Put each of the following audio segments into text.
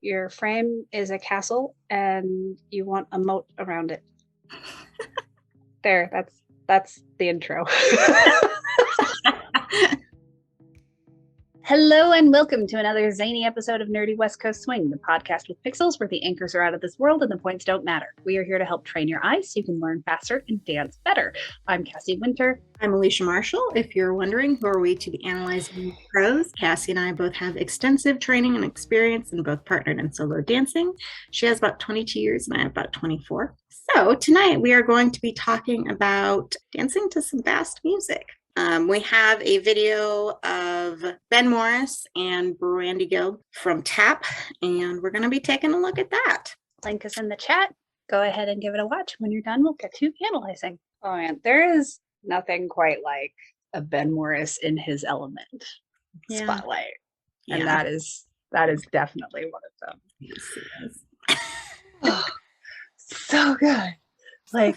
Your frame is a castle and you want a moat around it. There, that's the intro. Hello and welcome to another zany episode of Nerdy West Coast Swing, the podcast with pixels where the anchors are out of this world and the points don't matter. We are here to help train your eyes so you can learn faster and dance better. I'm Cassie Winter. I'm Alicia Marshall. If you're wondering who are we to be analyzing pros, Cassie and I both have extensive training and experience in both partnered and solo dancing. She has about 22 years and I have about 24. So tonight we are going to be talking about dancing to some fast music. We have a video of Ben Morris and Brandi from Tap, and we're going to be taking a look at that. Link is in the chat. Go ahead and give it a watch. When you're done, we'll get to analyzing. Oh man, there is nothing quite like a Ben Morris in his element spotlight. And that is definitely one of them. Yes, oh, so good. Like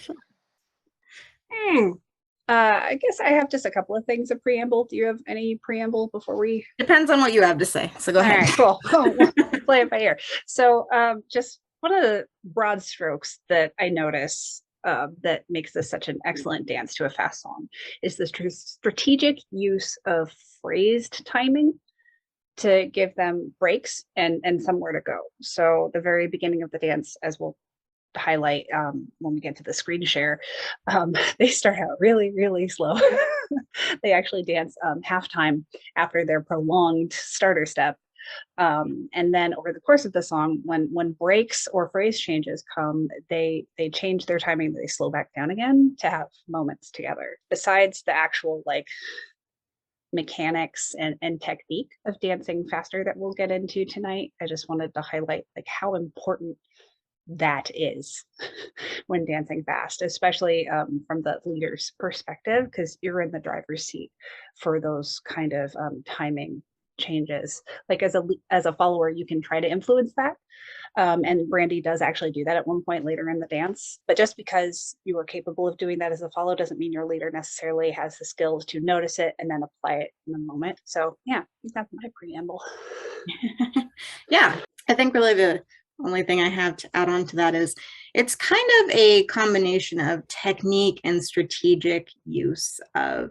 I guess I have just a couple of things of preamble. Do you have any preamble before we? Depends on what you have to say. So go ahead. All right, cool. We'll play it by ear. So just one of the broad strokes that I notice that makes this such an excellent dance to a fast song is the strategic use of phrased timing to give them breaks and somewhere to go. So the very beginning of the dance, as we'll highlight when we get to the screen share, they start out really, really slow. They actually dance halftime after their prolonged starter step. And then over the course of the song, when breaks or phrase changes come, they change their timing, they slow back down again to have moments together. Besides the actual like mechanics and technique of dancing faster that we'll get into tonight, I just wanted to highlight like how important that is when dancing fast, especially from the leader's perspective, because you're in the driver's seat for those kind of timing changes. Like as a follower, you can try to influence that. And Brandi does actually do that at one point later in the dance. But just because you are capable of doing that as a follow doesn't mean your leader necessarily has the skills to notice it and then apply it in the moment. So yeah, that's my preamble. Yeah, I think really the only thing I have to add on to that is it's kind of a combination of technique and strategic use of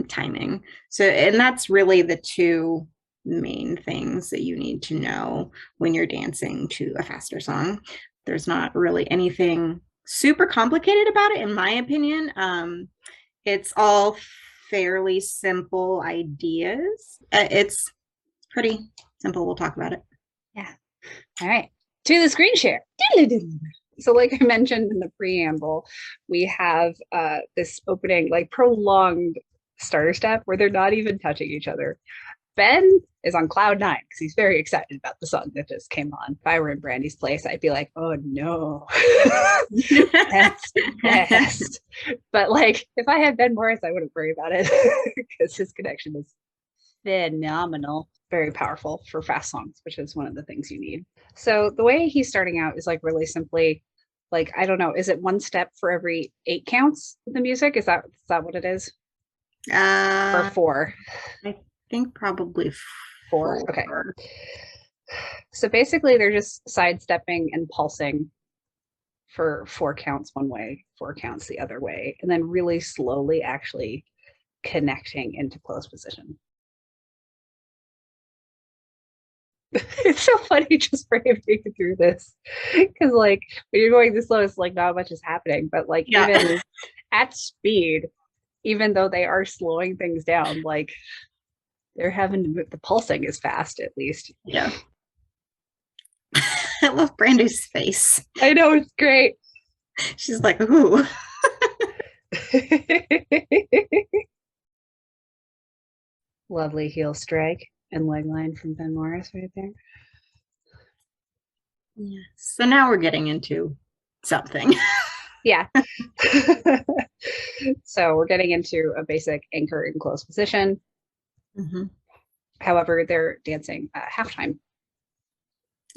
timing. So, and that's really the two main things that you need to know when you're dancing to a faster song. There's not really anything super complicated about it, in my opinion. It's all fairly simple ideas. It's pretty simple. We'll talk about it. Yeah. All right. To the screen share. So like I mentioned in the preamble, we have this opening, like prolonged starter step where they're not even touching each other. Ben is on cloud nine because he's very excited about the song that just came on. If I were in Brandi's place, I'd be like, oh no, that's best. But like if I had Ben Morris, I wouldn't worry about it because his connection is phenomenal, very powerful for fast songs, which is one of the things you need. So the way he's starting out is like really simply, like, I don't know, is it one step for every 8 counts of the music? Is that what it is? Or 4? I think probably 4. Okay. So basically they're just sidestepping and pulsing for 4 counts one way, 4 counts the other way, and then really slowly actually connecting into close position. It's so funny just for him thinking through this because like when you're going this slow, it's like not much is happening, but like even at speed, even though they are slowing things down, like they're having to move, the pulsing is fast at least. Yeah. I love Brandi's face. I know, it's great. She's like, ooh. Lovely heel strike and leg line from Ben Morris right there. Yeah. So now we're getting into something. Yeah. So we're getting into a basic anchor in close position. Mm-hmm. However, they're dancing halftime.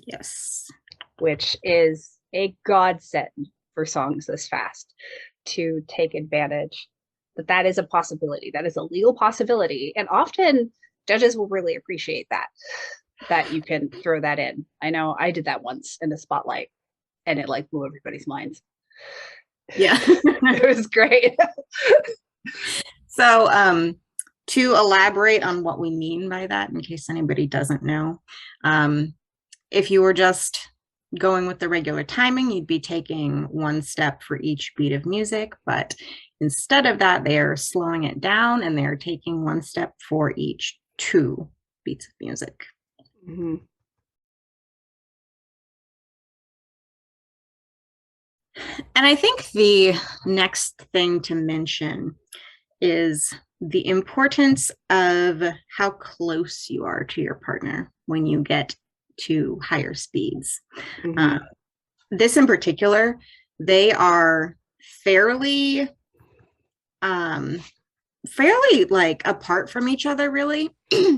Yes. Which is a godsend for songs this fast to take advantage that is a possibility. That is a legal possibility. And often judges will really appreciate that. that you can throw that in. I know I did that once in the spotlight and it like blew everybody's minds. Yeah. It was great. So to elaborate on what we mean by that, in case anybody doesn't know, if you were just going with the regular timing, you'd be taking one step for each beat of music, but instead of that, they are slowing it down and they're taking one step for each 2 beats of music. Mm-hmm. And I think the next thing to mention is the importance of how close you are to your partner when you get to higher speeds. Mm-hmm. This in particular, they are fairly like apart from each other, really,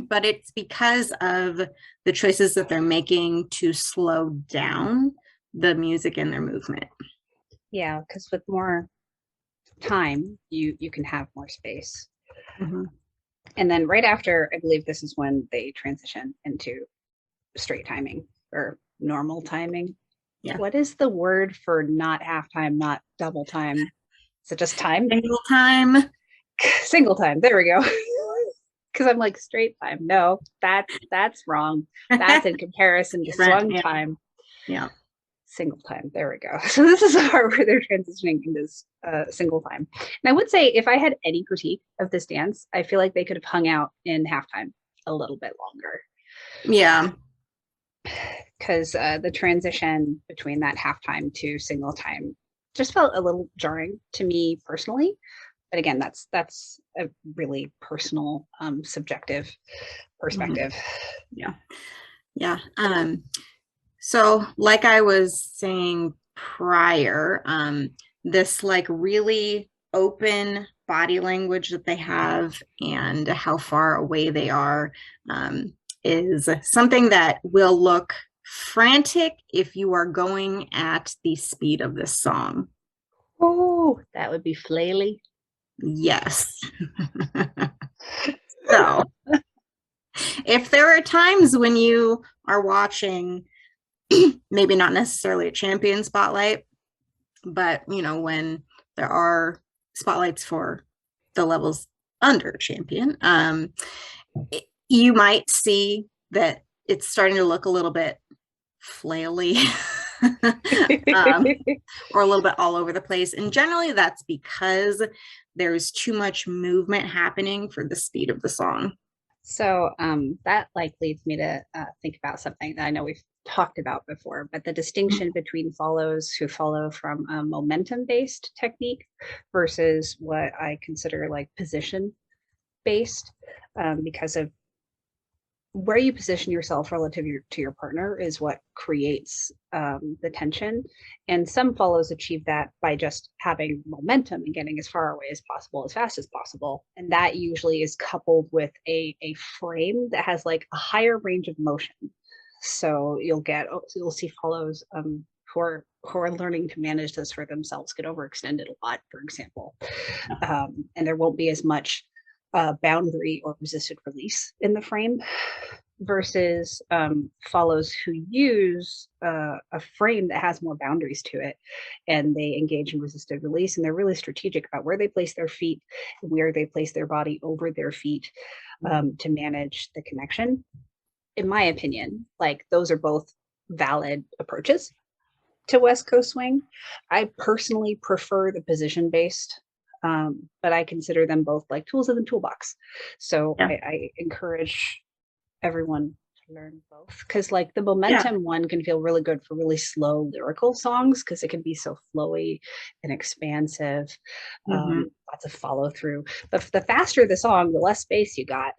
but it's because of the choices that they're making to slow down the music and their movement. Yeah, because with more time, you can have more space. Mm-hmm. And then right after, I believe this is when they transition into straight timing or normal timing. Yeah. What is the word for not half time, not double time? Is it just time? Single time. Single time. There we go. Because I'm like straight time. No, that's wrong. That's in comparison to swung time. Yeah. Single time. There we go. So this is the part where they're transitioning into single time. And I would say if I had any critique of this dance, I feel like they could have hung out in halftime a little bit longer. Yeah. Because the transition between that halftime to single time just felt a little jarring to me personally. But again, that's a really personal, subjective perspective. Mm-hmm. Yeah. So like I was saying prior, this like really open body language that they have and how far away they are is something that will look frantic if you are going at the speed of this song. Oh, that would be flaily. Yes. So if there are times when you are watching maybe not necessarily a champion spotlight, but when there are spotlights for the levels under champion, you might see that it's starting to look a little bit flaily or a little bit all over the place. And generally that's because there's too much movement happening for the speed of the song. So that like leads me to think about something that I know we've talked about before, but the distinction between follows who follow from a momentum-based technique versus what I consider like position-based, because of where you position yourself relative to your partner is what creates the tension. And some follows achieve that by just having momentum and getting as far away as possible, as fast as possible. And that usually is coupled with a frame that has like a higher range of motion. So you'll see follows who are learning to manage this for themselves get overextended a lot, for example. And there won't be as much boundary or resisted release in the frame versus follows who use a frame that has more boundaries to it, and they engage in resisted release, and they're really strategic about where they place their feet, where they place their body over their feet to manage the connection. In my opinion, like those are both valid approaches to West Coast swing. I personally prefer the position based, but I consider them both like tools in the toolbox. So Yeah. I encourage everyone to learn both, because like the momentum one can feel really good for really slow lyrical songs because it can be so flowy and expansive, lots of follow through. But the faster the song, the less space you got.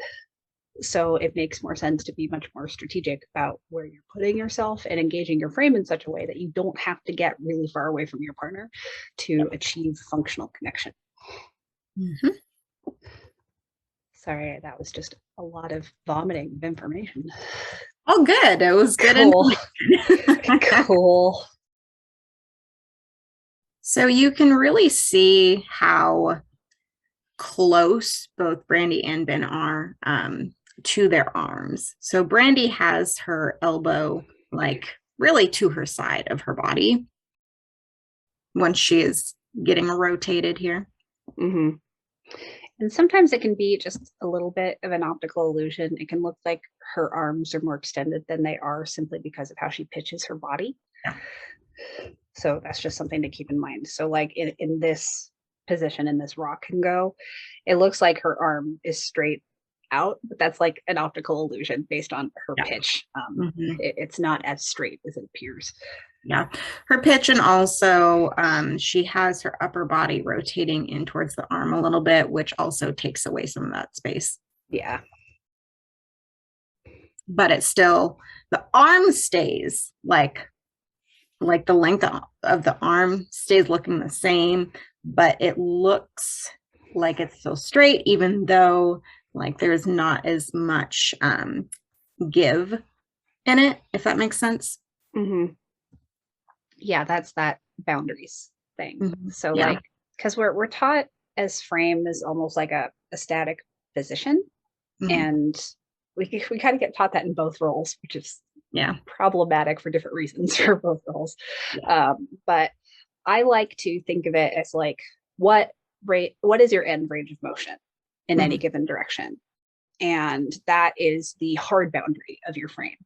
So it makes more sense to be much more strategic about where you're putting yourself and engaging your frame in such a way that you don't have to get really far away from your partner to achieve functional connection. Sorry, that was just a lot of vomiting of information. Oh, good. It was good. Cool. Cool. So you can really see how close both Brandi and Ben are to their arms. So Brandi has her elbow like really to her side of her body once she is getting rotated here. Mm-hmm. And sometimes it can be just a little bit of an optical illusion. It can look like her arms are more extended than they are simply because of how she pitches her body. Yeah. So that's just something to keep in mind. So like in this position, in this rock can go, it looks like her arm is straight out, but that's like an optical illusion based on her pitch. It's not as straight as it appears. Yeah, her pitch, and also she has her upper body rotating in towards the arm a little bit, which also takes away some of that space. Yeah. But it's still, the arm stays like the length of the arm stays looking the same, but it looks like it's still straight, even though like there's not as much give in it, if that makes sense. Mm-hmm. Yeah, that's that boundaries thing. Mm-hmm. So like, because we're taught as frame is almost like a static position, and we kind of get taught that in both roles, which is problematic for different reasons for both roles. But I like to think of it as like what is your end range of motion in any given direction, and that is the hard boundary of your frame.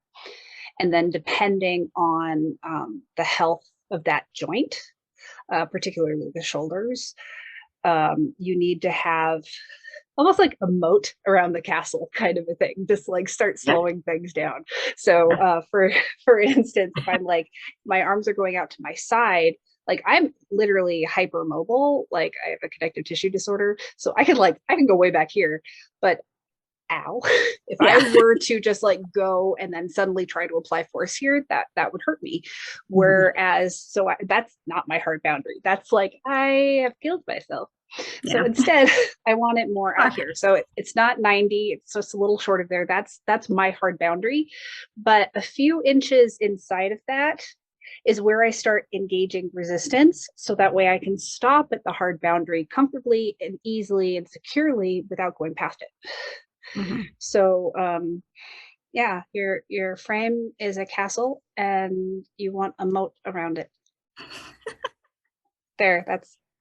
And then depending on the health of that joint, particularly the shoulders, you need to have almost like a moat around the castle kind of a thing, just like start slowing things down. So for instance, if I'm like, my arms are going out to my side, like I'm literally hypermobile, like I have a connective tissue disorder. So I can go way back here, but ow, if I were to just like go and then suddenly try to apply force here, that would hurt me. Whereas that's not my hard boundary. That's like I have killed myself. So instead I want it more out here. So it's not 90, it's just a little short of there. That's my hard boundary. But a few inches inside of that is where I start engaging resistance, so that way I can stop at the hard boundary comfortably and easily and securely without going past it. So your frame is a castle and you want a moat around it. There,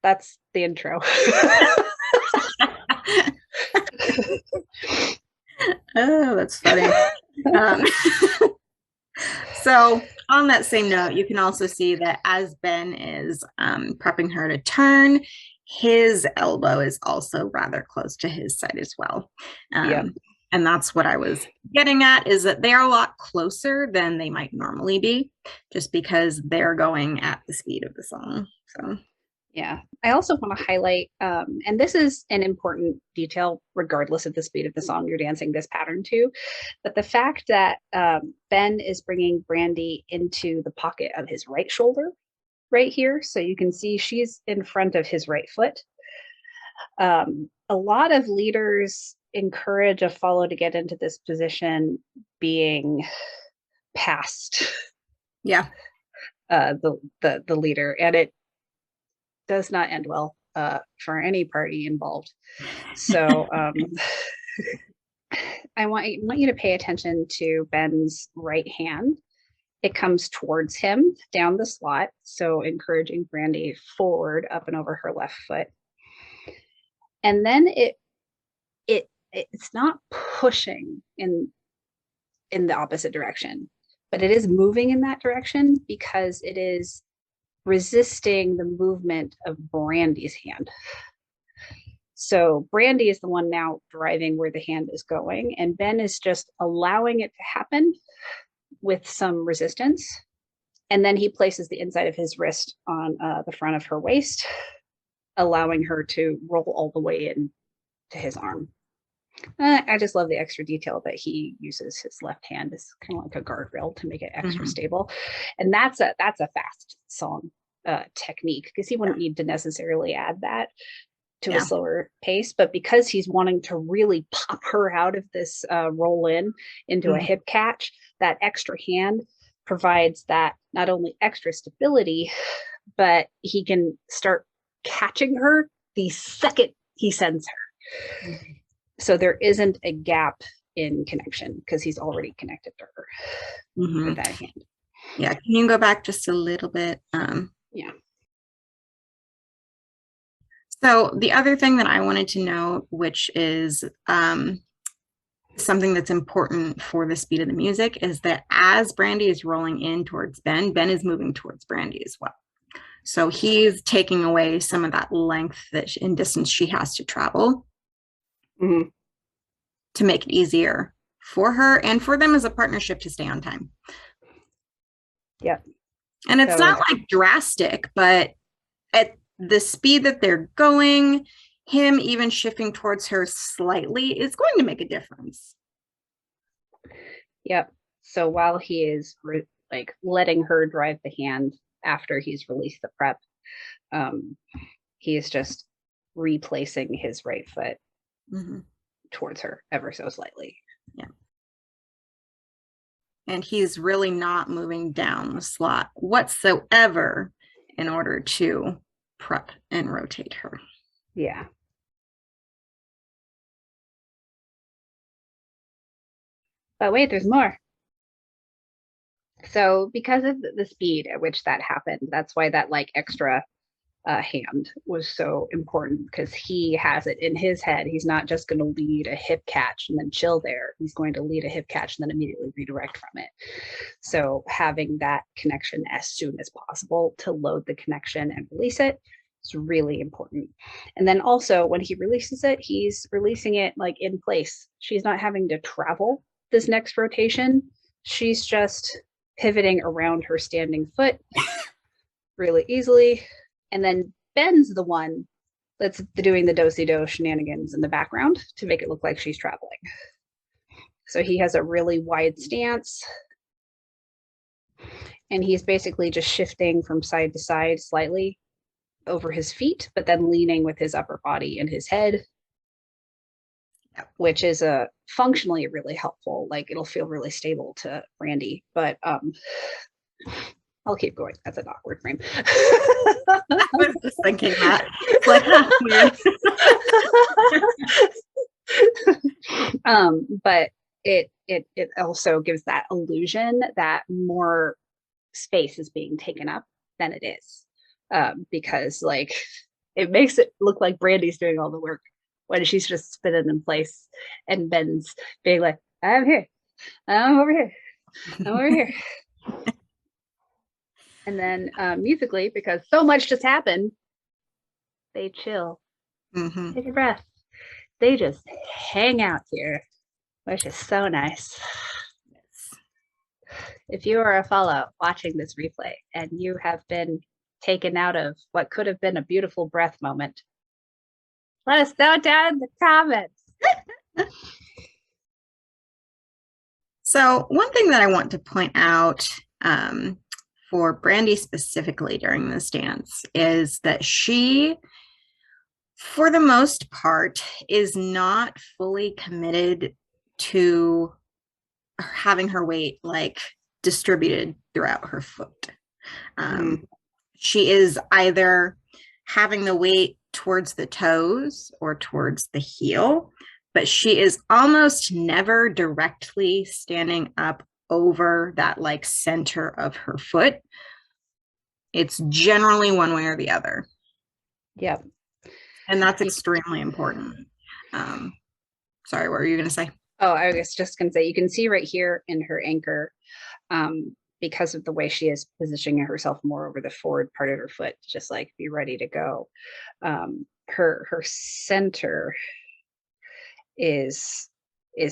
that's the intro. Oh, that's funny. So on that same note, you can also see that as Ben is prepping her to turn, his elbow is also rather close to his side as well. And that's what I was getting at, is that they're a lot closer than they might normally be, just because they're going at the speed of the song. So yeah, I also want to highlight, and this is an important detail, regardless of the speed of the song you're dancing this pattern to, but the fact that Ben is bringing Brandi into the pocket of his right shoulder right here. So you can see she's in front of his right foot. A lot of leaders encourage a follow to get into this position being past the leader, and it does not end well for any party involved. So I want you to pay attention to Ben's right hand. It comes towards him down the slot, so encouraging Brandi forward up and over her left foot. And then it's not pushing in the opposite direction, but it is moving in that direction because it is resisting the movement of Brandi's hand. So Brandi is the one now driving where the hand is going, and Ben is just allowing it to happen with some resistance. And then he places the inside of his wrist on the front of her waist, allowing her to roll all the way in to his arm. I just love the extra detail that he uses his left hand as kind of like a guardrail to make it extra stable. And that's a fast song technique, because he wouldn't need to necessarily add that to a slower pace, but because he's wanting to really pop her out of this roll into a hip catch, that extra hand provides that not only extra stability, but he can start catching her the second he sends her. So there isn't a gap in connection because he's already connected to her with that hand. Yeah, can you go back just a little bit? Yeah. So the other thing that I wanted to know, which is something that's important for the speed of the music, is that as Brandi is rolling in towards Ben, Ben is moving towards Brandi as well. So he's taking away some of that length that in distance she has to travel to make it easier for her and for them as a partnership to stay on time. Yep. And it's not like drastic, but at the speed that they're going, him even shifting towards her slightly is going to make a difference. Yep. So while he is like letting her drive the hand after he's released the prep, he is just replacing his right foot towards her ever so slightly. Yeah. And he's really not moving down the slot whatsoever in order to prep and rotate her. Yeah. But wait, there's more. So because of the speed at which that happened, that's why that like extra hand was so important, because he has it in his head. He's not just going to lead a hip catch and then chill there. He's going to lead a hip catch and then immediately redirect from it. So having that connection as soon as possible to load the connection and release it is really important. And then also when he releases it, he's releasing it like in place. She's not having to travel this next rotation. She's just pivoting around her standing foot really easily. And then Ben's the one that's doing the do-si-do shenanigans in the background to make it look like she's traveling. So he has a really wide stance. And he's basically just shifting from side to side slightly over his feet, but then leaning with his upper body and his head, which is functionally really helpful. Like it'll feel really stable to Brandi, but I'll keep going. That's an awkward frame. I was just thinking that. It's like, but it also gives that illusion that more space is being taken up than it is, because like it makes it look like Brandi's doing all the work when she's just spinning in place, and Ben's being like, "I'm here, I'm over here, I'm over here." And then musically, because so much just happened, they chill, take a breath. They just hang out here, which is so nice. If you are a follow watching this replay and you have been taken out of what could have been a beautiful breath moment, let us know down in the comments. So one thing that I want to point out for Brandi specifically during this dance is that she, for the most part, is not fully committed to having her weight like distributed throughout her foot. She is either having the weight towards the toes or towards the heel, but she is almost never directly standing up over that like center of her foot. It's generally one way or the other. Yep. And that's extremely important. Sorry, what were you going to say? Oh, I was just going to say, you can see right here in her anchor, because of the way she is positioning herself more over the forward part of her foot, just like be ready to go. Her center is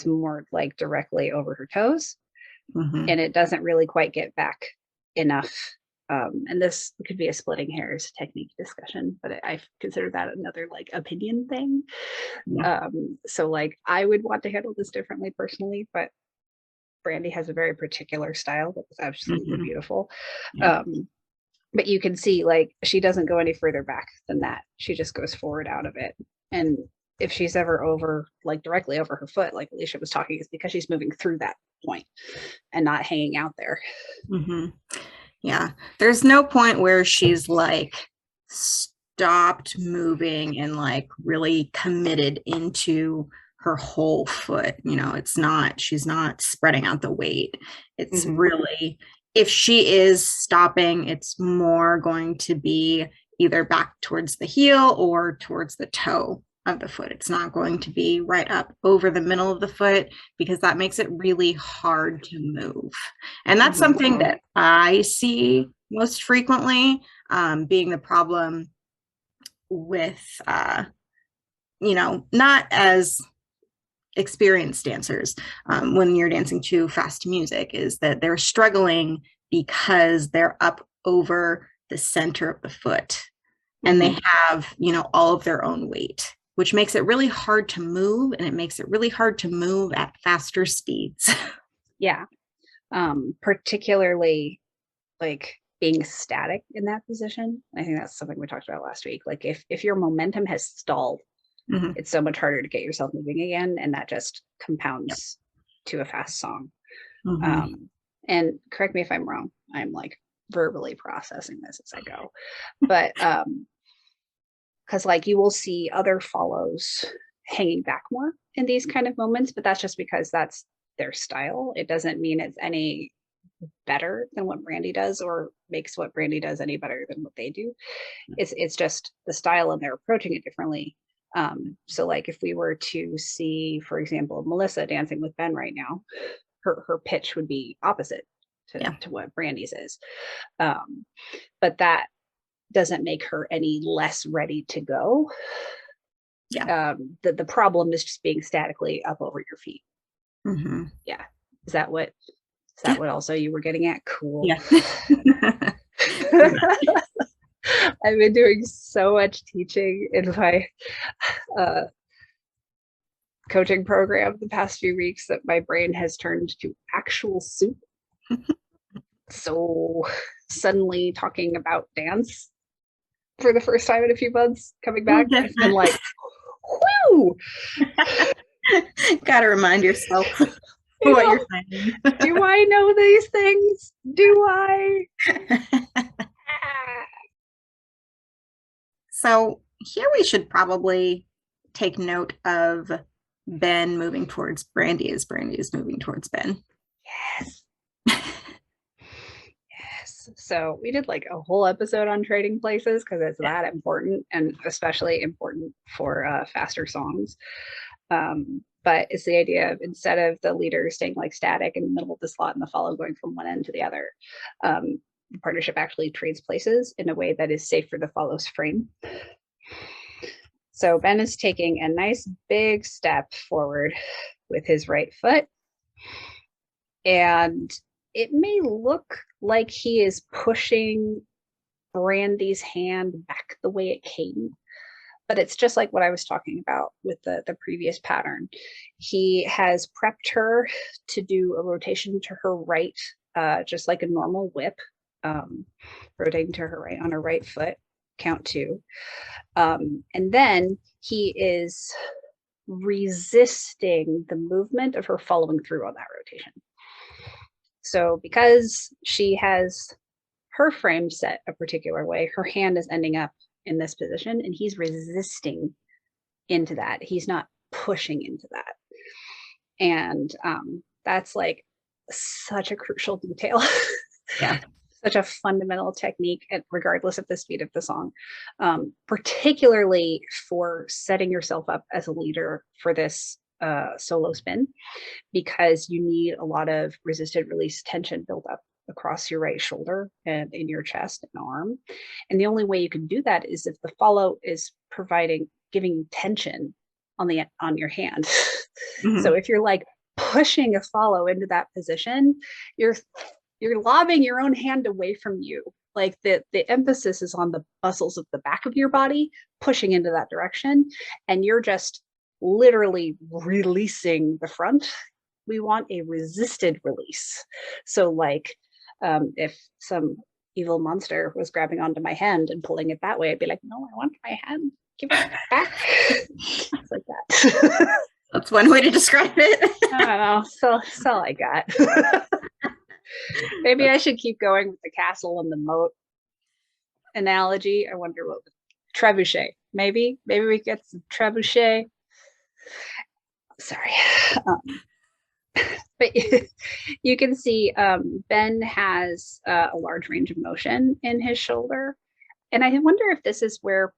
more like directly over her toes, and it doesn't really quite get back enough. And this could be a splitting hairs technique discussion, but I consider that another like opinion thing. Yeah. So like I would want to handle this differently personally, but Brandi has a very particular style that was absolutely beautiful. Yeah. But you can see like she doesn't go any further back than that. She just goes forward out of it. And if she's ever over, like directly over her foot, like Alicia was talking, is because she's moving through that point and not hanging out there. Yeah. There's no point where she's like stopped moving and like really committed into her whole foot. She's not spreading out the weight. It's Mhm. really, if she is stopping, it's more going to be either back towards the heel or towards the toe of the foot. It's not going to be right up over the middle of the foot, because that makes it really hard to move. And that's Mhm. something that I see most frequently, being the problem with, not as experienced dancers, when you're dancing to fast music, is that they're struggling because they're up over the center of the foot, and they have, all of their own weight, which makes it really hard to move, and it makes it really hard to move at faster speeds. Yeah. Particularly like being static in that position. I think that's something we talked about last week. Like if your momentum has stalled, Mhm. it's so much harder to get yourself moving again, and that just Yep. compounds to a fast song. Mhm. And correct me if I'm wrong. I'm like verbally processing this as I go. But because like you will see other follows hanging back more in these kind of moments, but that's just because that's their style. It doesn't mean it's any better than what Brandi does or makes what Brandi does any better than what they do. It's just the style, and they're approaching it differently. So like if we were to see, for example, Melissa dancing with Ben right now, her pitch would be opposite Yeah. to what Brandi's is. But that doesn't make her any less ready to go. Yeah. The problem is just being statically up over your feet. Mhm. Yeah. Is that what also you were getting at? Cool. Yeah. I've been doing so much teaching in my uh, coaching program the past few weeks that my brain has turned to actual soup. So suddenly talking about dance for the first time in a few months coming back, it's been like, whoo! Gotta remind yourself what you're saying. Do I know these things? Do I? So here we should probably take note of Ben moving towards Brandi as Brandi is moving towards Ben. Yes. Yes. So we did like a whole episode on trading places because it's that important, and especially important for faster songs. But it's the idea of, instead of the leader staying like static in the middle of the slot and the follow going from one end to the other, the partnership actually trades places in a way that is safe for the follow's frame. So Ben is taking a nice big step forward with his right foot, and it may look like he is pushing Brandi's hand back the way it came, but it's just like what I was talking about with the previous pattern. He has prepped her to do a rotation to her right, just like a normal whip, rotating to her right on her right foot, count two. And then he is resisting the movement of her following through on that rotation. So because she has her frame set a particular way, her hand is ending up in this position, and he's resisting into that. He's not pushing into that. And that's like such a crucial detail. Yeah. Such a fundamental technique, regardless of the speed of the song, particularly for setting yourself up as a leader for this solo spin, because you need a lot of resisted release tension built up across your right shoulder and in your chest and arm. And the only way you can do that is if the follow is giving tension on your hand. Mm-hmm. So if you're like pushing a follow into that position, you're lobbing your own hand away from you. Like the emphasis is on the muscles of the back of your body pushing into that direction, and you're just literally releasing the front. We want a resisted release. So like if some evil monster was grabbing onto my hand and pulling it that way, I'd be like, no, I want my hand, give it back. It's like that. That's one way to describe it. I don't know. So that's all I got. Maybe I should keep going with the castle and the moat analogy. I wonder what trebuchet. Maybe we get some trebuchet. sorry. But you can see Ben has a large range of motion in his shoulder. And I wonder if this is where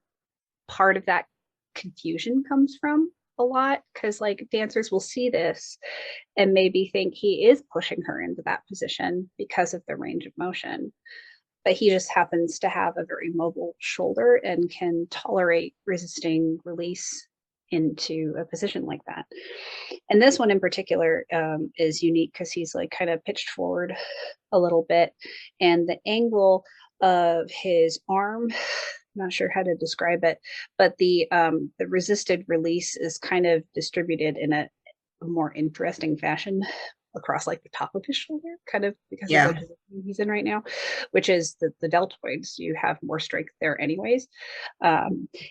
part of that confusion comes from a lot, because like dancers will see this and maybe think he is pushing her into that position because of the range of motion. But he just happens to have a very mobile shoulder and can tolerate resisting release into a position like that. And this one in particular is unique because he's like kind of pitched forward a little bit, and the angle of his arm, I'm not sure how to describe it, but the resisted release is kind of distributed in a more interesting fashion across like the top of his shoulder, kind of because of the position he's in right now, which is the deltoids. You have more strength there anyways.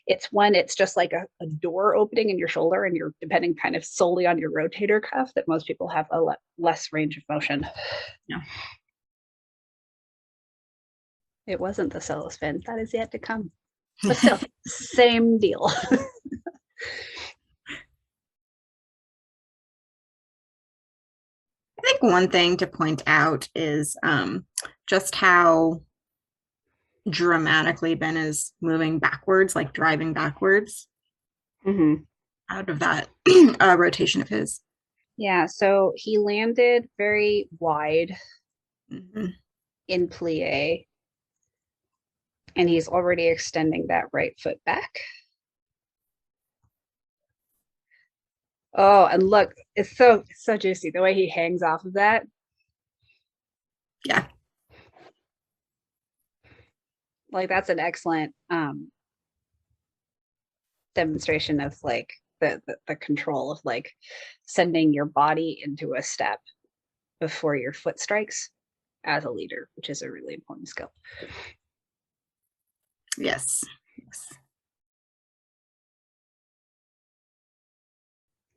It's just like a door opening in your shoulder, and you're depending kind of solely on your rotator cuff, that most people have a less range of motion. Yeah. It wasn't the solo spin. That is yet to come. But still, same deal. I think one thing to point out is just how dramatically Ben is moving backwards, like driving backwards out of that rotation of his. Yeah, so he landed very wide in plie, and he's already extending that right foot back. Oh, and look, it's so juicy the way he hangs off of that. Yeah. Like that's an excellent demonstration of like the control of like sending your body into a step before your foot strikes as a leader, which is a really important skill. Yes.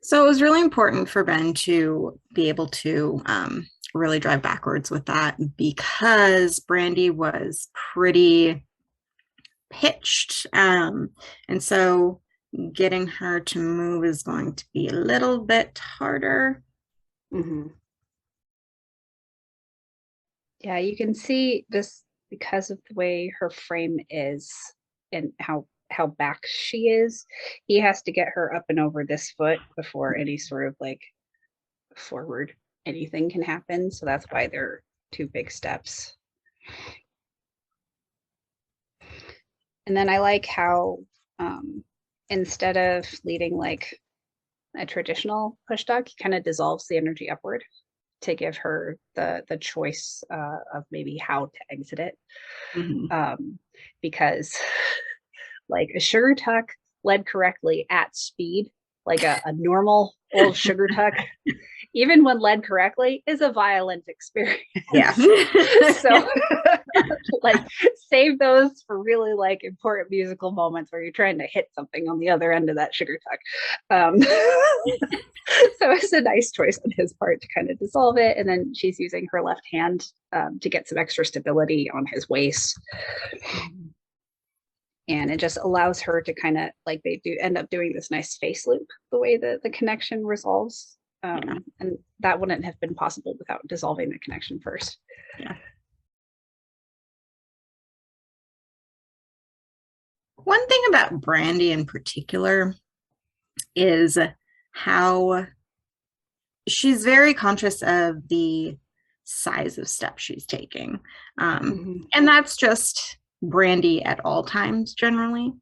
So it was really important for Ben to be able to really drive backwards with that, because Brandi was pretty pitched. And so getting her to move is going to be a little bit harder. Yeah, you can see just because of the way her frame is and how back she is, he has to get her up and over this foot before any sort of like forward anything can happen. So that's why they're two big steps. And then I like how instead of leading like a traditional push dog, he kind of dissolves the energy upward to give her the choice of maybe how to exit it. Because like a sugar tuck led correctly at speed, like a normal old sugar tuck, even when led correctly, is a violent experience. Yeah. So like save those for really like important musical moments where you're trying to hit something on the other end of that sugar tuck. So it's a nice choice on his part to kind of dissolve it. And then she's using her left hand to get some extra stability on his waist. And it just allows her to kind of like they do end up doing this nice face loop the way that the connection resolves. And that wouldn't have been possible without dissolving the connection first. Yeah. One thing about Brandi in particular is how she's very conscious of the size of steps she's taking. And that's just Brandi at all times generally.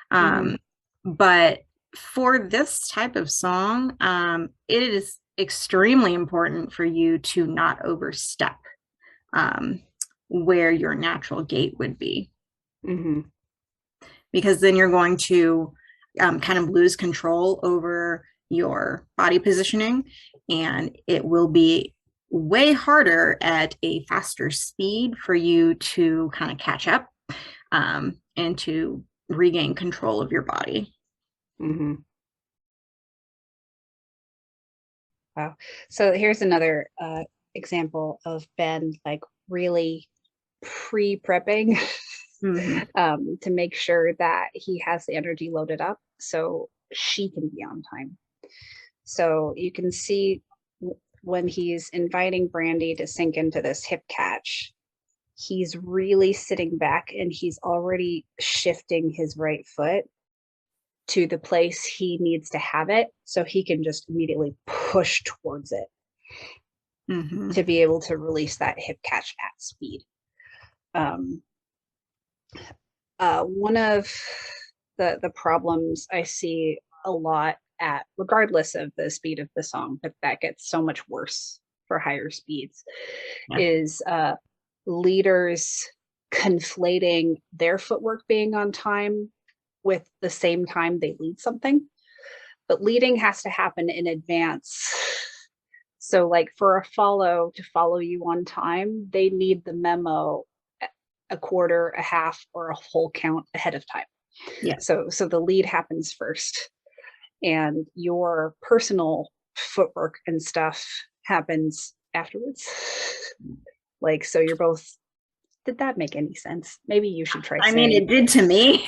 But for this type of song, it is extremely important for you to not overstep where your natural gait would be. Because then you're going to kind of lose control over your body positioning, and it will be way harder at a faster speed for you to kind of catch up and to regain control of your body. Wow. So here's another example of Ben like really pre-prepping to make sure that he has the energy loaded up so she can be on time. So you can see when he's inviting Brandi to sink into this hip catch, he's really sitting back and he's already shifting his right foot to the place he needs to have it, so he can just immediately push towards it to be able to release that hip catch at speed. One of the problems I see a lot at, regardless of the speed of the song, but that gets so much worse for higher speeds, is leaders conflating their footwork being on time with the same time they lead something. But leading has to happen in advance. So like for a follow to follow you on time, they need the memo a quarter, a half, or a whole count ahead of time. Yeah. So the lead happens first, and your personal footwork and stuff happens afterwards. Like, so you're both, did that make any sense? Maybe you should try I mean, it did to me.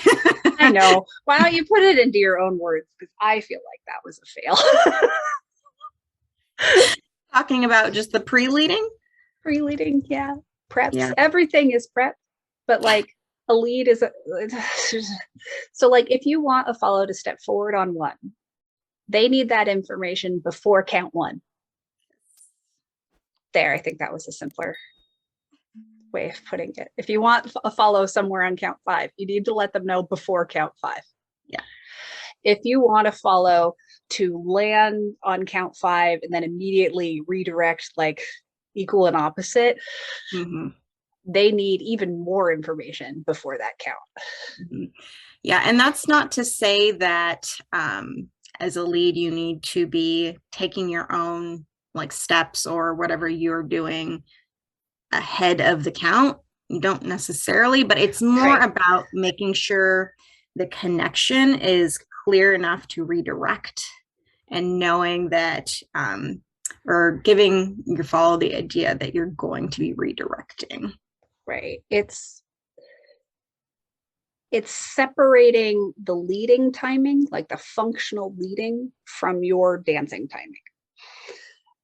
I know. Why don't you put it into your own words? Because I feel like that was a fail. Talking about just the pre-leading? Pre-leading, yeah. Preps. Yeah. Everything is prep. But like a lead is so like if you want a follow to step forward on one, they need that information before count one. There, I think that was a simpler way of putting it. If you want a follow somewhere on count 5, you need to let them know before count 5. Yeah. If you want to follow to land on count 5 and then immediately redirect like equal and opposite, they need even more information before that count. Yeah, and that's not to say that as a lead you need to be taking your own like steps or whatever you're doing ahead of the count. You don't necessarily, but it's more about making sure the connection is clear enough to redirect, and knowing that or giving your follow the idea that you're going to be redirecting. Right. It's separating the leading timing, like the functional leading, from your dancing timing,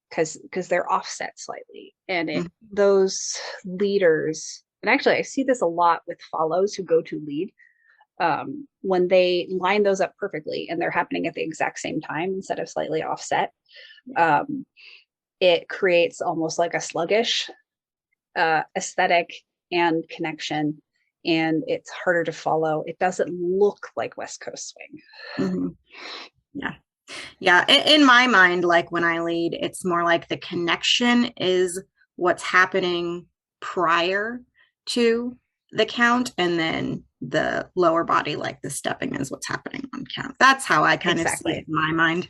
because they're offset slightly. And those leaders, and actually I see this a lot with follows who go to lead, when they line those up perfectly and they're happening at the exact same time instead of slightly offset, it creates almost like a sluggish aesthetic and connection, and it's harder to follow. It doesn't look like West Coast swing. Yeah, in my mind, like when I lead, it's more like the connection is what's happening prior to the count, and then the lower body, like the stepping, is what's happening on count. That's how I kind of see it in my mind.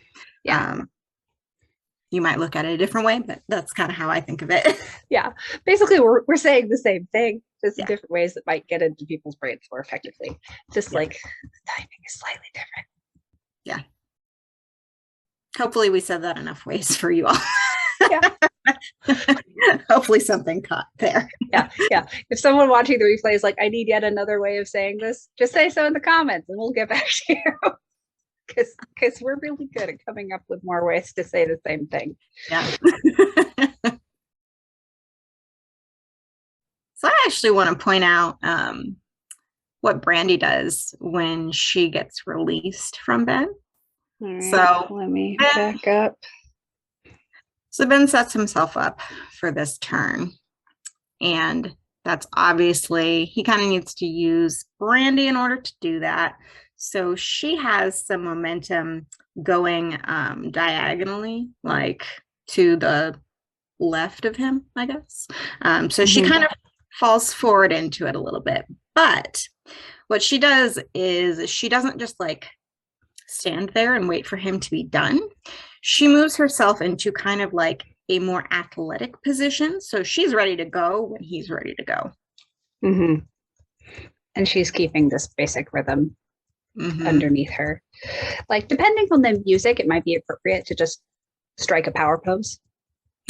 You might look at it a different way, but that's kind of how I think of it. Yeah, basically we're saying the same thing, just different ways that might get into people's brains more effectively. Just like the timing is slightly different. Yeah. Hopefully we said that enough ways for you all. Yeah. Hopefully something caught there. Yeah. If someone watching the replay is like, I need yet another way of saying this, just say so in the comments and we'll get back to you. Because we're really good at coming up with more ways to say the same thing. Yeah. So I actually want to point out what Brandi does when she gets released from Ben. Right, so let me back up. So Ben sets himself up for this turn, and that's obviously, he kind of needs to use Brandi in order to do that. So she has some momentum going diagonally, like to the left of him, I guess. So she kind of falls forward into it a little bit. But what she does is she doesn't just like stand there and wait for him to be done. She moves herself into kind of like a more athletic position. So she's ready to go when he's ready to go. And she's keeping this basic rhythm underneath her. Like, depending on the music, it might be appropriate to just strike a power pose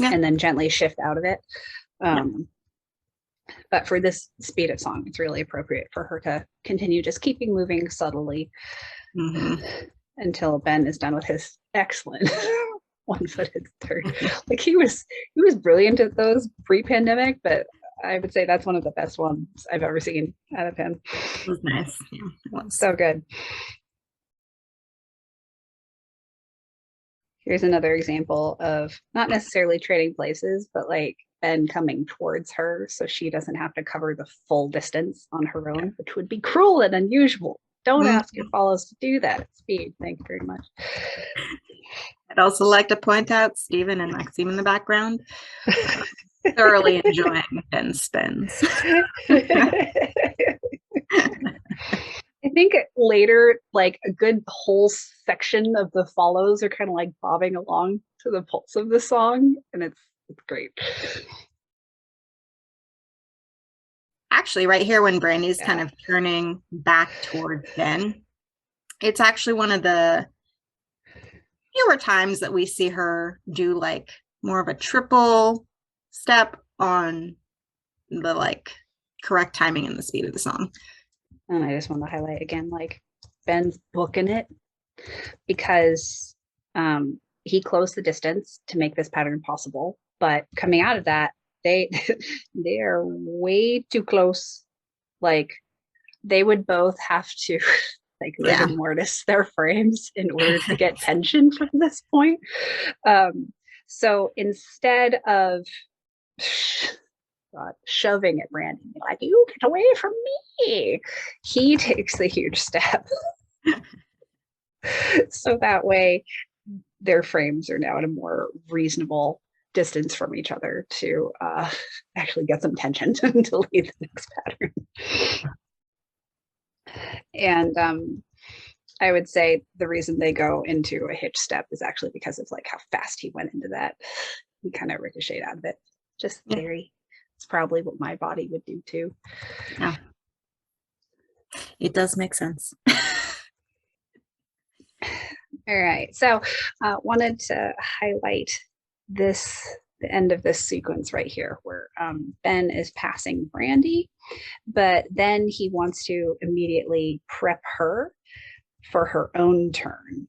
and then gently shift out of it. But for this speed of song, it's really appropriate for her to continue just keeping moving subtly until Ben is done with his excellent one-footed third. Like he was brilliant at those pre-pandemic, but I would say that's one of the best ones I've ever seen out of him. It was nice. Yeah, it was. So good. Here's another example of not necessarily trading places, but like Ben coming towards her so she doesn't have to cover the full distance on her own, which would be cruel and unusual. Don't ask your follows to do that at speed. Thank you very much. I'd also like to point out Stephen and Maxime in the background. Thoroughly enjoying Ben's spins. I think later, like a good whole section of the follows are kind of like bobbing along to the pulse of the song, and it's great. Actually, right here when Brandi's kind of turning back towards Ben, it's actually one of the fewer times that we see her do like more of a triple step on the like correct timing and the speed of the song. And I just want to highlight again, like Ben's booking it because he closed the distance to make this pattern possible. But coming out of that, they are way too close. Like they would both have to like rigor mortis their frames in order to get tension from this point. So instead of shoving at Brandi, like, you get away from me, he takes the huge step. So that way their frames are now at a more reasonable distance from each other to actually get some tension to lead the next pattern. And I would say the reason they go into a hitch step is actually because of like how fast he went into that. He kind of ricocheted out of it. Just very, it's probably what my body would do too. Yeah. It does make sense. All right. So wanted to highlight the end of this sequence right here where Ben is passing Brandi, but then he wants to immediately prep her for her own turn.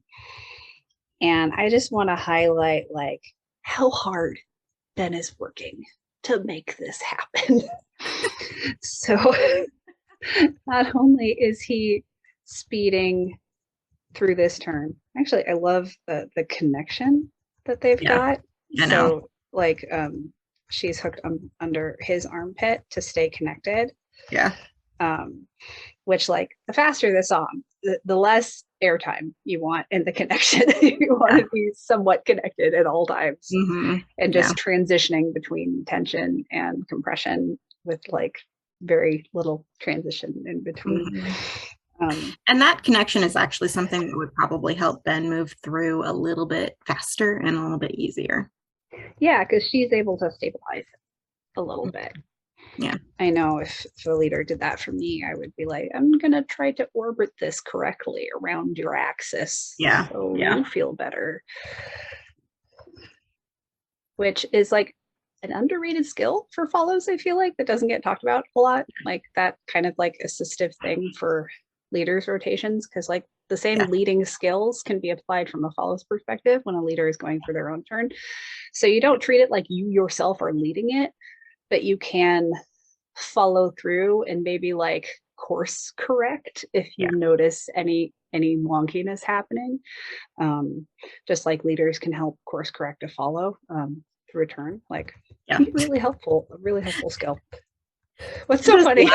And I just want to highlight like how hard Ben is working to make this happen. So not only is he speeding through this turn, actually I love the connection that they've got. So like she's hooked under his armpit to stay connected. Which like the faster the song, the less airtime you want in the connection. You want to be somewhat connected at all times, and just transitioning between tension and compression with like very little transition in between. And that connection is actually something that would probably help Ben move through a little bit faster and a little bit easier. Yeah, because she's able to stabilize a little bit. Yeah. I know if the leader did that for me, I would be like, I'm going to try to orbit this correctly around your axis. So you feel better. Which is like an underrated skill for follows, I feel like, that doesn't get talked about a lot. Like that kind of like assistive thing for leaders rotations, because like the same leading skills can be applied from a follows perspective when a leader is going for their own turn. So you don't treat it like you yourself are leading it, but you can follow through and maybe like course correct if you notice any wonkiness happening. Just like leaders can help course correct a follow through a turn. Like really helpful skill. What's so funny?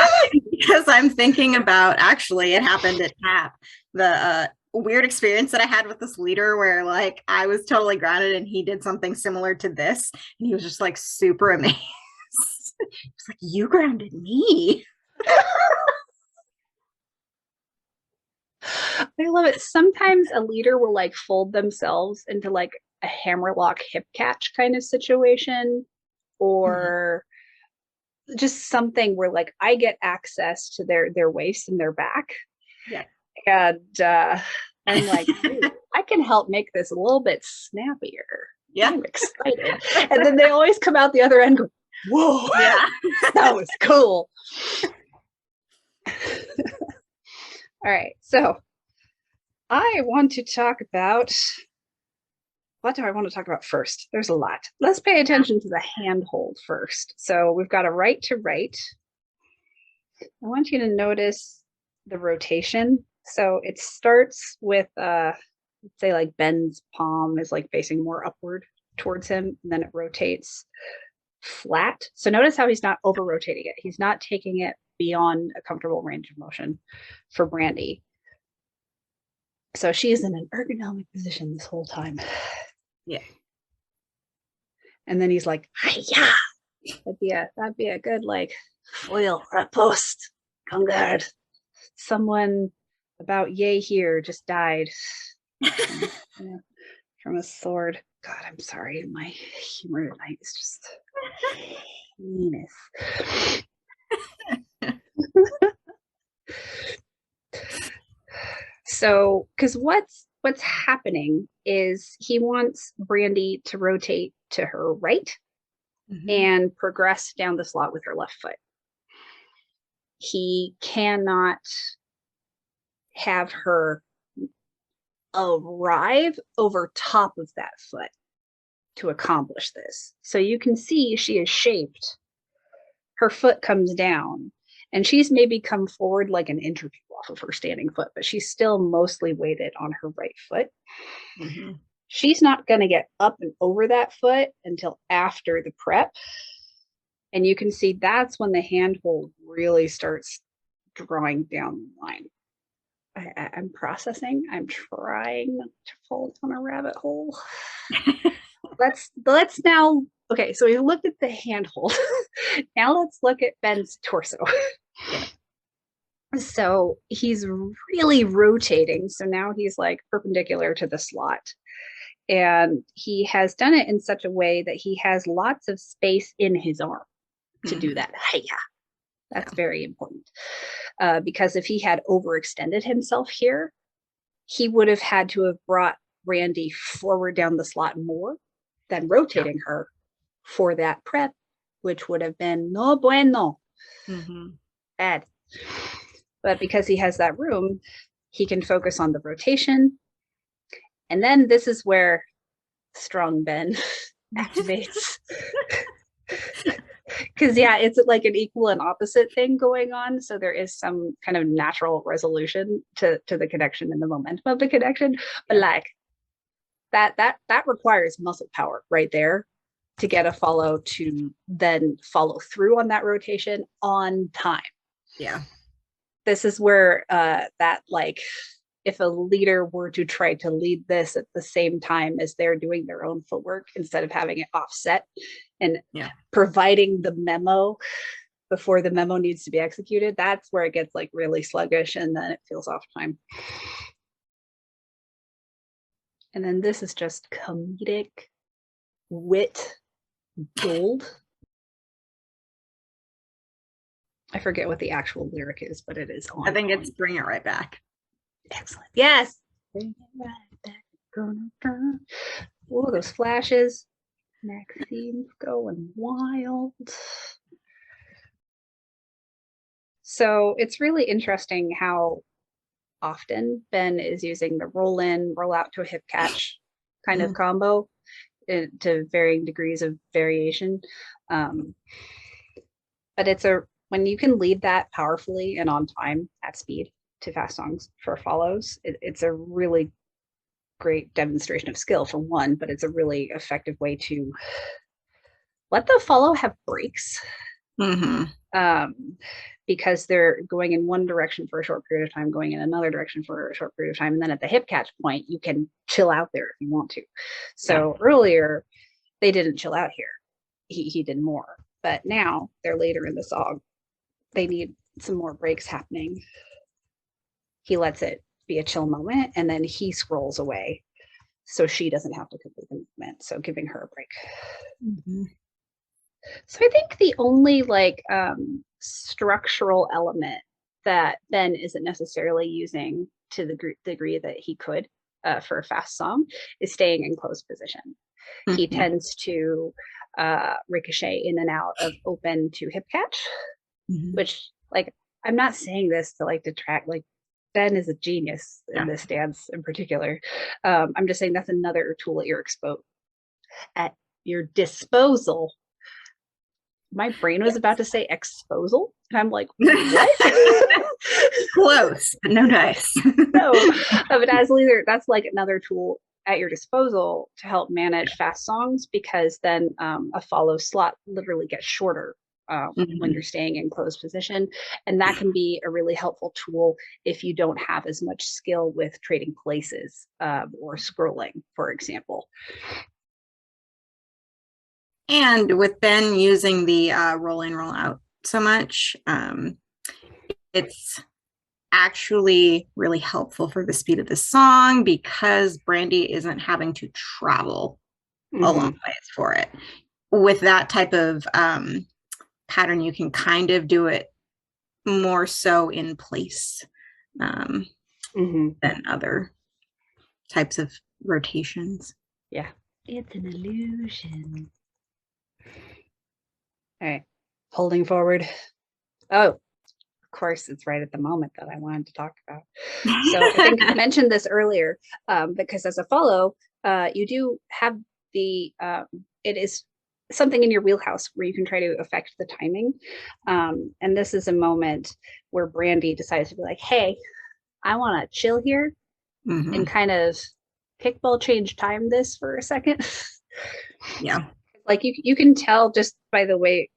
Because I'm thinking about, actually, it happened at TAP, the weird experience that I had with this leader where like I was totally grounded and he did something similar to this and he was just like super amazed. He was like, you grounded me. I love it. Sometimes a leader will like fold themselves into like a hammerlock hip catch kind of situation, or just something where like I get access to their waist and their back. And I'm like, I can help make this a little bit snappier. I'm excited. And then they always come out the other end go, whoa, that was cool. All right, so I want to talk about what do I want to talk about first? There's a lot. Let's pay attention to the handhold first. So we've got a right to right. I want you to notice the rotation. So it starts with say like Ben's palm is like facing more upward towards him, and then it rotates flat. So notice how he's not over rotating it. He's not taking it beyond a comfortable range of motion for Brandi. So she is in an ergonomic position this whole time. Yeah. And then he's like, "Hiya!" That'd be a good like foil post. Conguard. Someone about yay here just died from a sword. God, I'm sorry. My humor tonight is just heinous. So, because what's happening is he wants Brandi to rotate to her right and progress down the slot with her left foot. He cannot have her arrive over top of that foot to accomplish this. So you can see she is shaped. Her foot comes down, and she's maybe come forward like an inch or two off of her standing foot, but she's still mostly weighted on her right foot. She's not going to get up and over that foot until after the prep. And you can see that's when the handhold really starts drawing down the line. I'm processing. I'm trying not to fall down a rabbit hole. let's now. Okay, so we looked at the handhold. Now let's look at Ben's torso. So he's really rotating. So now he's like perpendicular to the slot. And he has done it in such a way that he has lots of space in his arm to do that. Hiya. That's very important. Because if he had overextended himself here, he would have had to have brought Brandi forward down the slot more than rotating her for that prep, which would have been no bueno. Bad. But because he has that room, he can focus on the rotation. And then this is where strong Ben activates. Because it's like an equal and opposite thing going on. So there is some kind of natural resolution to the connection and the momentum of the connection. But like that requires muscle power right there to get a follow to then follow through on that rotation on time. Yeah. This is where that like if a leader were to try to lead this at the same time as they're doing their own footwork instead of having it offset and providing the memo before the memo needs to be executed, that's where it gets like really sluggish and then it feels off time. And then this is just comedic wit gold. I forget what the actual lyric is, but it is on. I think it's Bring It Right Back. Excellent. Yes. Bring it right back. Oh, those flashes. Maxine's going wild. So it's really interesting how often Ben is using the roll in, roll out to a hip catch kind of combo to varying degrees of variation. But when you can lead that powerfully and on time at speed to fast songs for follows, it's a really great demonstration of skill for one, but it's a really effective way to let the follow have breaks. Because they're going in one direction for a short period of time, going in another direction for a short period of time. And then at the hip catch point, you can chill out there if you want to. So earlier, they didn't chill out here. He did more. But now they're later in the song. They need some more breaks happening. He lets it be a chill moment, and then he scrolls away so she doesn't have to complete the movement. So giving her a break. So I think the only like structural element that Ben isn't necessarily using to the degree that he could for a fast song is staying in closed position. He tends to ricochet in and out of open to hip catch, which like I'm not saying this to like detract, like Ben is a genius in this dance in particular. I'm just saying that's another tool at your disposal. My brain was about to say exposal, and I'm like, what? Close, but no dice. No, but as leader, that's like another tool at your disposal to help manage fast songs, because then a follow slot literally gets shorter when you're staying in closed position. And that can be a really helpful tool if you don't have as much skill with trading places or scrolling, for example. And with Ben using the roll in, roll out so much, it's actually really helpful for the speed of the song because Brandi isn't having to travel a long ways for it. With that type of pattern, you can kind of do it more so in place than other types of rotations. Yeah, it's an illusion. All right, holding forward. Oh, of course, it's right at the moment that I wanted to talk about. So I think I mentioned this earlier because as a follow, you do have the, it is something in your wheelhouse where you can try to affect the timing. And this is a moment where Brandi decides to be like, hey, I want to chill here and kind of kickball change time this for a second. Yeah. Like you can tell just by the way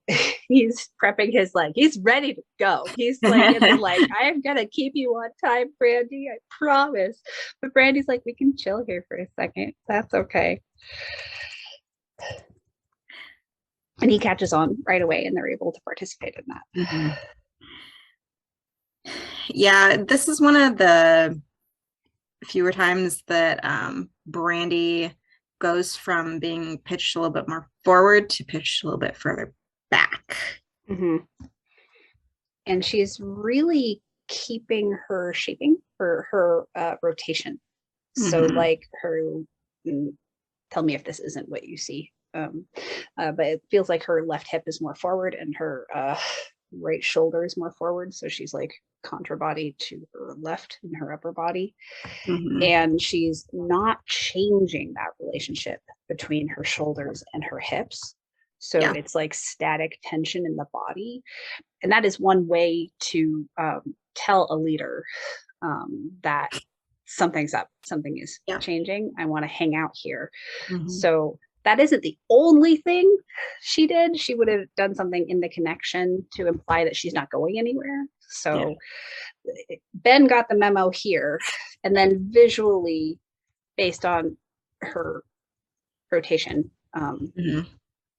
he's prepping his, like, he's ready to go. He's like, in the, like, I'm gonna keep you on time, Brandi, I promise. But Brandi's like, we can chill here for a second. That's okay. And he catches on right away, and they're able to participate in that. Yeah, this is one of the fewer times that Brandi goes from being pitched a little bit more forward to pitched a little bit further back. And she's really keeping her shaping for her rotation. So like her, tell me if this isn't what you see, but it feels like her left hip is more forward and her right shoulder is more forward. So she's like contra body to her left in her upper body. And she's not changing that relationship between her shoulders and her hips. So it's like static tension in the body. And that is one way to tell a leader that something's up, something is changing. I want to hang out here. So that isn't the only thing she did. She would have done something in the connection to imply that she's not going anywhere. So Ben got the memo here, and then visually, based on her rotation,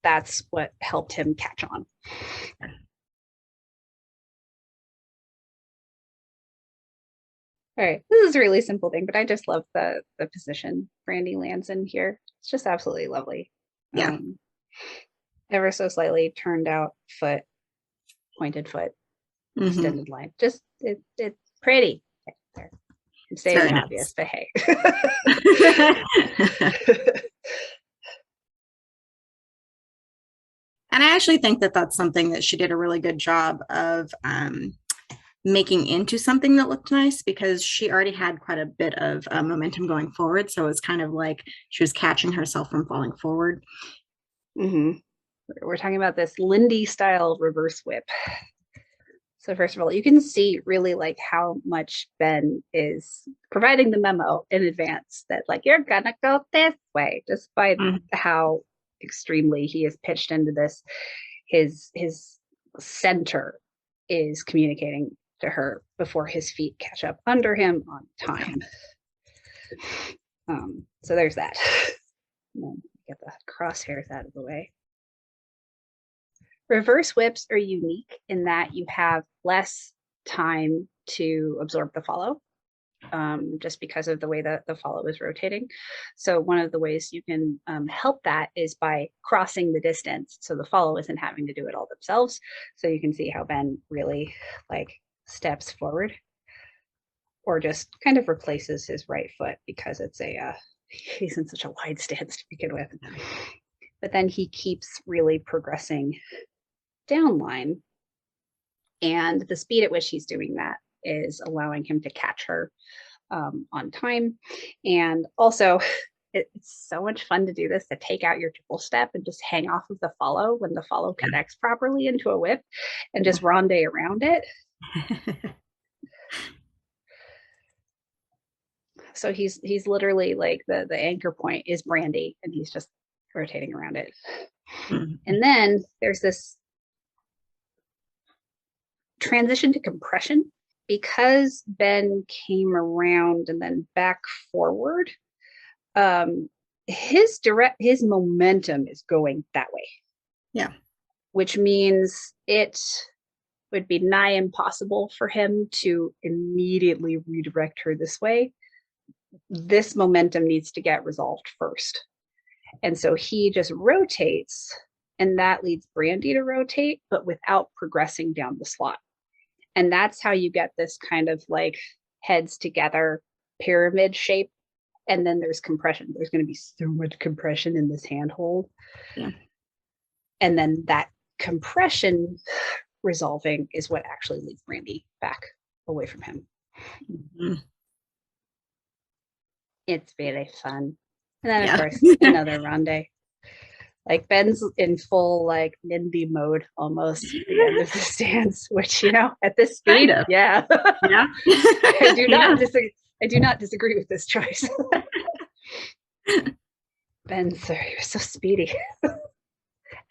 that's what helped him catch on. All right, this is a really simple thing, but I just love the position Brandi lands in here. It's just absolutely lovely. Ever so slightly turned out foot, pointed foot, extended line. Just it's pretty. There. I'm saying the obvious, but hey. And I actually think that that's something that she did a really good job of making into something that looked nice, because she already had quite a bit of momentum going forward. So it's kind of like she was catching herself from falling forward. We're talking about this Lindy style reverse whip. So first of all, you can see really like how much Ben is providing the memo in advance that like, you're gonna go this way, despite how extremely he is pitched into this. His center is communicating to her before his feet catch up under him on time. So there's that. And then get the crosshairs out of the way. Reverse whips are unique in that you have less time to absorb the follow, just because of the way that the follow is rotating. So one of the ways you can help that is by crossing the distance, so the follow isn't having to do it all themselves. So you can see how Ben really like steps forward, or just kind of replaces his right foot because it's he's in such a wide stance to begin with. But then he keeps really progressing down line, and the speed at which he's doing that is allowing him to catch her on time. And also, it's so much fun to do this, to take out your triple step and just hang off of the follow when the follow connects properly into a whip and just ronde around it. So he's literally like the anchor point is Brandi, and he's just rotating around it. Mm-hmm. And then there's this transition to compression because Ben came around and then back forward. His momentum is going that way. Yeah. Which means it would be nigh impossible for him to immediately redirect her this way. This momentum needs to get resolved first. And so he just rotates, and that leads Brandi to rotate, but without progressing down the slot. And that's how you get this kind of like heads together pyramid shape. And then there's compression. There's going to be so much compression in this handhold. Yeah. And then that compression resolving is what actually leads Brandi back away from him. Mm-hmm. It's really fun. And then, of course, another ronde. Like Ben's in full like Mindy mode almost at the end of this dance, which, you know, at this speed, yeah. I do not disagree with this choice. Ben, sir, you're so speedy.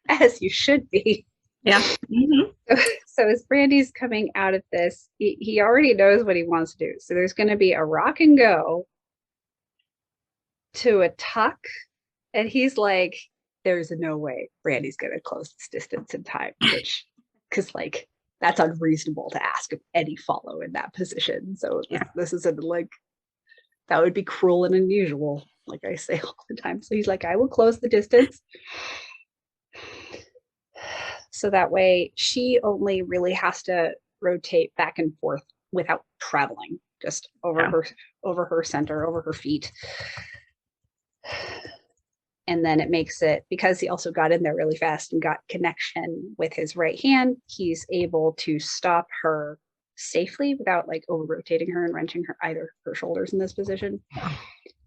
As you should be. Yeah. Mm-hmm. So as Brandi's coming out of this, he already knows what he wants to do. So there's going to be a rock and go to a tuck, and he's like, there's no way Brandi's going to close this distance in time, which, because like that's unreasonable to ask of any follow in that position. So this isn't like, that would be cruel and unusual, like I say all the time. So he's like, I will close the distance. So that way she only really has to rotate back and forth without traveling, just over her center, over her feet. And then it makes it, because he also got in there really fast and got connection with his right hand, he's able to stop her safely without like over rotating her and wrenching her either her shoulders in this position.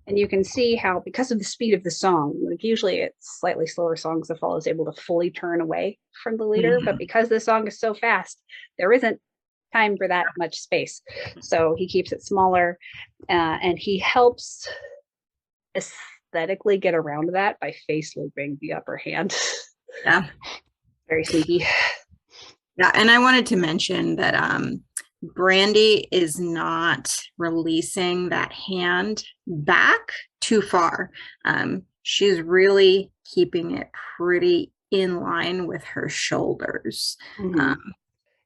And you can see how, because of the speed of the song, like usually it's slightly slower songs, the follow is able to fully turn away from the leader, but because the song is so fast, there isn't time for that much space. So he keeps it smaller, and he helps aesthetically get around that by face looping the upper hand. Yeah. Very sneaky. Yeah, and I wanted to mention that Brandi is not releasing that hand back too far. She's really keeping it pretty in line with her shoulders. Mm-hmm.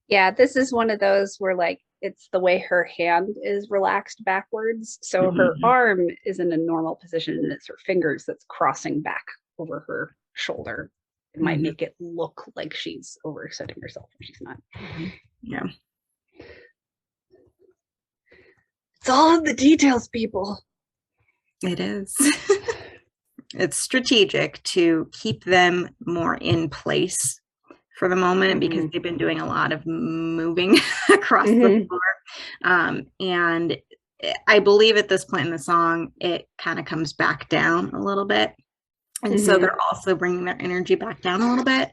Yeah, this is one of those where like it's the way her hand is relaxed backwards. So her arm is in a normal position, and it's her fingers that's crossing back over her shoulder. It might make it look like she's overextending herself, but she's not. Yeah. It's all in the details, people. It is. It's strategic to keep them more in place for the moment, because they've been doing a lot of moving across the floor. And I believe at this point in the song, it kind of comes back down a little bit. And so they're also bringing their energy back down a little bit.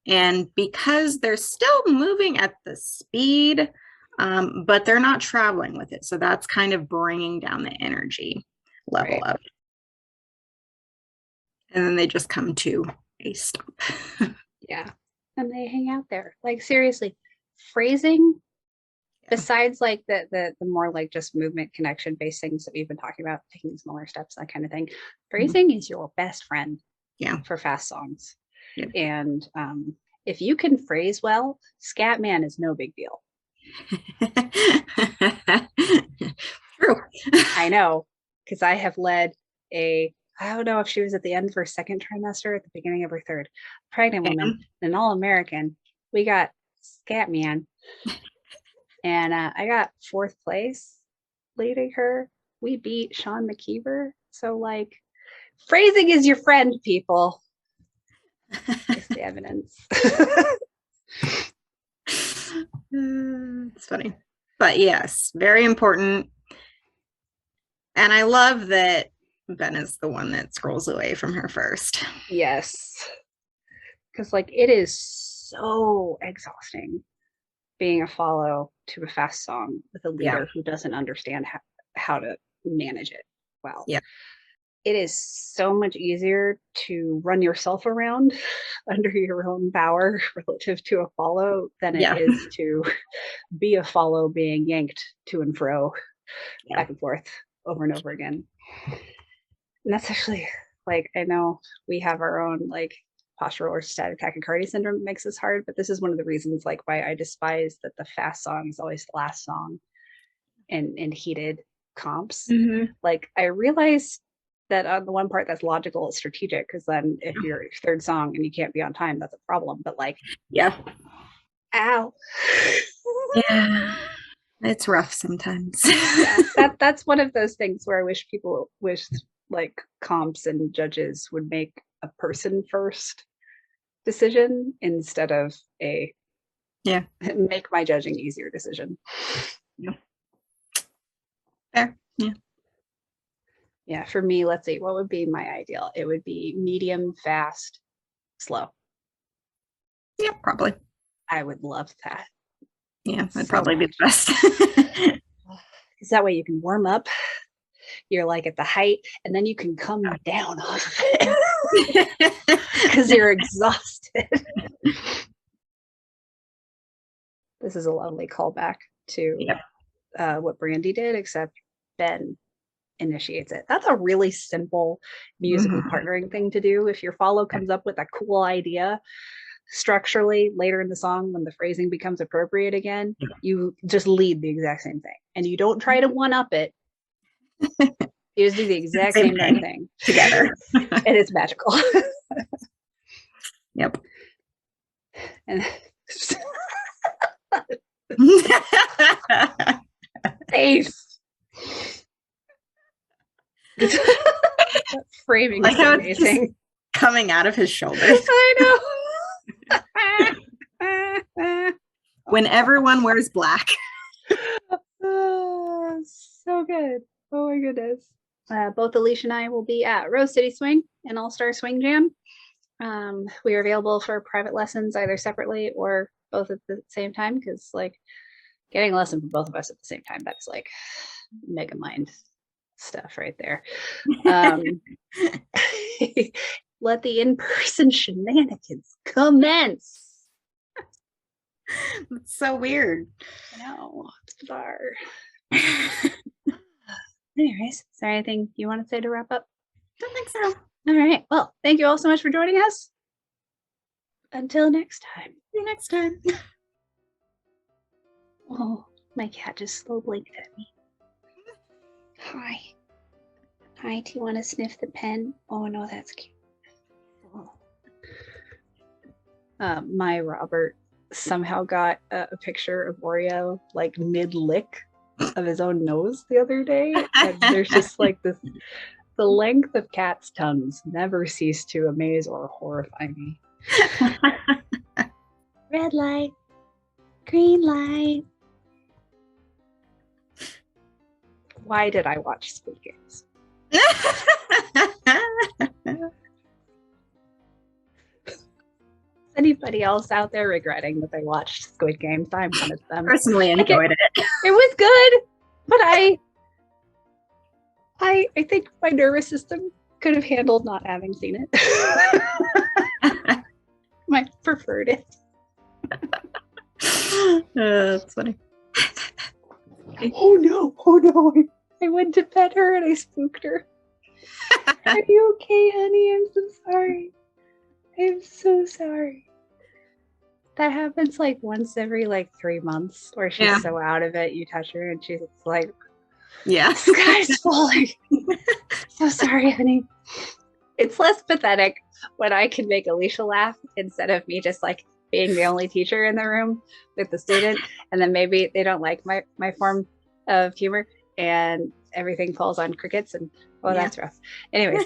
And because they're still moving at the speed, but they're not traveling with it. So that's kind of bringing down the energy level of it. And then they just come to a stop. Yeah. And they hang out there. Like seriously, phrasing, besides like the more like just movement connection based things that we've been talking about, taking smaller steps, that kind of thing. Phrasing is your best friend for fast songs. Yeah. And if you can phrase well, Scatman is no big deal. True. I know, because I have led I don't know if she was at the end of her second trimester, at the beginning of her third, pregnant woman, an all-American. We got Scatman, and I got 4th place leading her. We beat Sean McKeever. So like, phrasing is your friend, people. It's the evidence. It's funny. But yes, very important. And I love that Ben is the one that scrolls away from her first. Yes. Because like it is so exhausting being a follow to a fast song with a Yeah. leader who doesn't understand how to manage it well. Yeah. It is so much easier to run yourself around under your own power relative to a follow than it is to be a follow being yanked to and fro, back and forth over and over again. And that's actually like, I know we have our own like postural or static tachycardia syndrome makes this hard, but this is one of the reasons like why I despise that the fast song is always the last song in heated comps. Like I realize that on the one part that's logical, it's strategic, because then if you're third song and you can't be on time, that's a problem. But like, ow. Yeah. It's rough sometimes. That's one of those things where I wish like comps and judges would make a person first decision instead of a make my judging easier decision. Fair. Yeah, for me, let's see, what would be my ideal? It would be medium, fast, slow. Yeah, probably. I would love that. Yeah, that'd probably be the best. Because that way you can warm up. You're like at the height, and then you can come down off of it because you're exhausted. This is a lovely callback to what Brandi did, except Ben initiates it. That's a really simple musical partnering thing to do. If your follow comes up with a cool idea structurally later in the song when the phrasing becomes appropriate again, you just lead the exact same thing. And you don't try to one-up it. You just do the exact same thing together. And it's magical. Yep. And safe. Framing is amazing. Coming out of his shoulders. I know. When everyone wears black. Oh, so good. Oh my goodness. Both Alicia and I will be at Rose City Swing and All-Star Swing Jam. We are available for private lessons either separately or both at the same time, because like getting a lesson from both of us at the same time, that's like mega mind stuff right there. Let the in-person shenanigans commence. It's so weird. I know, it's bizarre. Anyways, is there anything you want to say to wrap up? Don't think so. All right. Well, thank you all so much for joining us. Until next time. See you next time. Oh, my cat just slow blinked at me. Hi. Hi, do you want to sniff the pen? Oh, no, that's cute. Oh. My Robert somehow got a picture of Oreo like mid-lick of his own nose the other day. And there's just like this, the length of cats' tongues never cease to amaze or horrify me. Red light, green light. Why did I watch Squid Games? Anybody else out there regretting that they watched Squid Games? I'm one of them. Personally enjoyed it. It was good, but I think my nervous system could have handled not having seen it. I preferred it. That's funny. Oh no, I went to pet her and I spooked her. Are you okay, honey? I'm so sorry. I'm so sorry. That happens like once every like 3 months where she's so out of it, you touch her and she's like, the sky's falling. So sorry, honey. It's less pathetic when I can make Alicia laugh instead of me just like being the only teacher in the room with the student, and then maybe they don't like my form of humor and everything falls on crickets, and that's rough. Anyways.